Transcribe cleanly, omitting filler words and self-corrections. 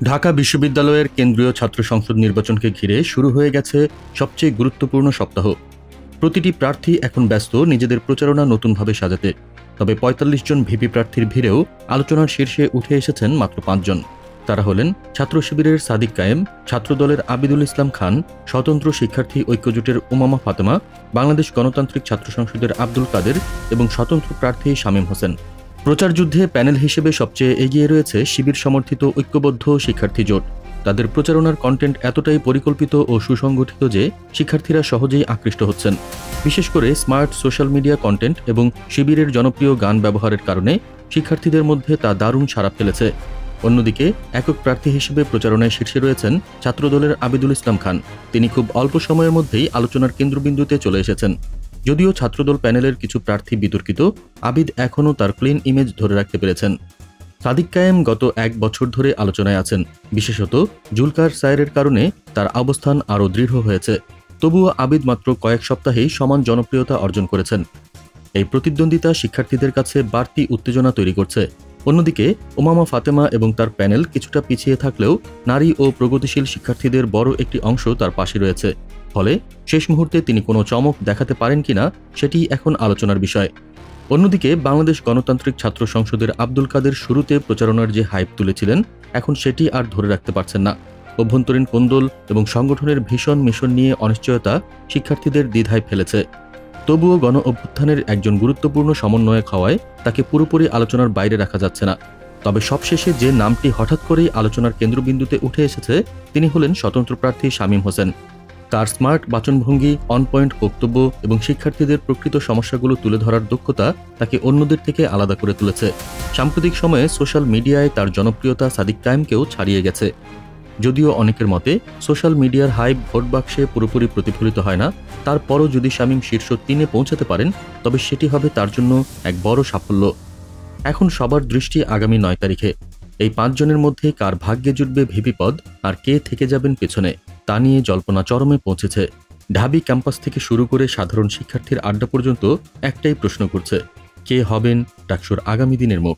ঢাকা বিশ্ববিদ্যালয়ের কেন্দ্রীয় ছাত্র সংসদ নির্বাচনকে ঘিরে শুরু হয়ে গেছে সবচেয়ে গুরুত্বপূর্ণ সপ্তাহ। প্রতিটি প্রার্থী এখন ব্যস্ত নিজেদের প্রচারণা নতুনভাবে সাজাতে। তবে ৪৫ জন ভিপি প্রার্থীর ভিড়েও আলোচনার শীর্ষে উঠে এসেছেন মাত্র ৫ জন। তারা হলেন ছাত্র শিবিরের সাদিক কায়েম, ছাত্রদলের আবিদুল ইসলাম খান, স্বতন্ত্র শিক্ষার্থী ঐক্যজোটের উমামা ফাতেমা, বাংলাদেশ গণতান্ত্রিক ছাত্র সংসদের আব্দুল কাদের এবং স্বতন্ত্র প্রার্থী শামীম হোসেন। প্রচার যুদ্ধে প্যানেল হিসেবে সবচেয়ে এগিয়ে রয়েছে শিবির সমর্থিত ঐক্যবদ্ধ শিক্ষার্থী জোট। তাদের প্রচারণার কন্টেন্ট এতটাই পরিকল্পিত ও সুসংগঠিত যে শিক্ষার্থীরা সহজেই আকৃষ্ট হচ্ছেন। বিশেষ করে স্মার্ট সোশ্যাল মিডিয়া কন্টেন্ট এবং শিবিরের জনপ্রিয় গান ব্যবহারের কারণে শিক্ষার্থীদের মধ্যে তা দারুণ সাড়া ফেলেছে। অন্যদিকে একক প্রার্থী হিসেবে প্রচারণায় শীর্ষে রয়েছেন ছাত্রদলের আবিদুল ইসলাম খান। তিনি খুব অল্প সময়ের মধ্যেই আলোচনার কেন্দ্রবিন্দুতে চলে এসেছেন। যদিও ছাত্রদল প্যানেলের কিছু প্রার্থী বিতর্কিত, আবিদ এখনও তার ক্লিন ইমেজ ধরে রাখতে পেরেছেন। সাদিক কায়েম গত ১ বছর ধরে আলোচনায় আছেন। বিশেষত জুলকার সায়েরের কারণে তার অবস্থান আরও দৃঢ় হয়েছে। তবুও আবিদ মাত্র কয়েক সপ্তাহেই সমান জনপ্রিয়তা অর্জন করেছেন। এই প্রতিদ্বন্দ্বিতা শিক্ষার্থীদের কাছে বাড়তি উত্তেজনা তৈরি করছে। অন্যদিকে উমামা ফাতেমা এবং তার প্যানেল কিছুটা পিছিয়ে থাকলেও নারী ও প্রগতিশীল শিক্ষার্থীদের বড় একটি অংশ তার পাশে রয়েছে। ফলে শেষ মুহূর্তে তিনি কোনো চমক দেখাতে পারেন কিনা সেটি এখন আলোচনার বিষয়। অন্যদিকে বাংলাদেশ গণতান্ত্রিক ছাত্র সংসদের আব্দুল কাদের শুরুতে প্রচারণার যে হাইপ তুলেছিলেন, এখন সেটি আর ধরে রাখতে পারছেন না। অভ্যন্তরীণ কোন্দল এবং সংগঠনের ভীষণ মিশন নিয়ে অনিশ্চয়তা শিক্ষার্থীদের দ্বিধায় ফেলেছে। তবুও গণ অভ্যুত্থানের একজন গুরুত্বপূর্ণ সমন্বয়ক হওয়ায় তাকে পুরোপুরি আলোচনার বাইরে রাখা যাচ্ছে না। তবে সবশেষে যে নামটি হঠাৎ করেই আলোচনার কেন্দ্রবিন্দুতে উঠে এসেছে তিনি হলেন স্বতন্ত্র প্রার্থী শামীম হোসেন। তার স্মার্ট বাচনভঙ্গি, অন পয়েন্ট বক্তব্য এবং শিক্ষার্থীদের প্রকৃত সমস্যাগুলো তুলে ধরার দক্ষতা তাকে অন্যদের থেকে আলাদা করে তুলেছে। সাম্প্রতিক সময়ে সোশ্যাল মিডিয়ায় তার জনপ্রিয়তা সাদিক কায়েমকেও ছাড়িয়ে গেছে। যদিও অনেকের মতে সোশ্যাল মিডিয়ার হাইপ ভোট বাক্সে পুরোপুরি প্রতিফলিত হয় না, তারপরও যদি শামীম শীর্ষ ৩-এ পৌঁছাতে পারেন তবে সেটি হবে তার জন্য এক বড় সাফল্য। এখন সবার দৃষ্টি আগামী ৯ তারিখে। এই ৫ জনের মধ্যে কার ভাগ্যে জুটবে ভিপি পদ আর কে থেকে যাবেন পেছনে, তা নিয়ে জল্পনা চরমে পৌঁছেছে। ঢাবি ক্যাম্পাস থেকে শুরু করে সাধারণ শিক্ষার্থীর আড্ডা পর্যন্ত একটাই প্রশ্ন করছে, কে হবেন ডাকসুর আগামী দিনের মুখ।